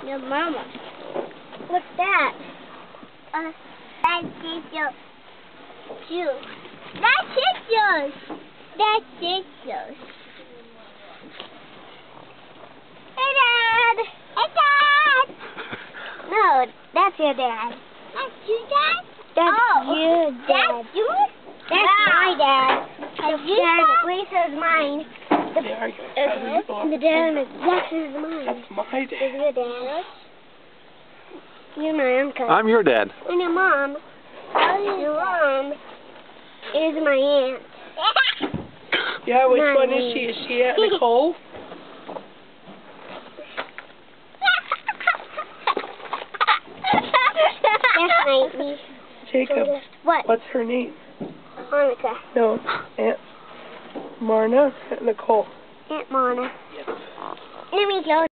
Your mama. What's that? That's scissors. Juice. That's scissors. That's scissors. Hey, Dad. Hey, Dad. No, that's your dad. That's your dad? That's your dad. That's yours? That's my dad. And the dad at Lisa's mine. And the dad on the left is mine. That's my dad. Is your dad? You're my uncle. I'm your dad. And your mom. Your mom is my aunt. Yeah, which one is she? Is she Aunt Nicole? That's my niece. Jacob. What? What's her name? Monica. No, Aunt Marna, Aunt Nicole. Aunt Mona. Yes. Let me go.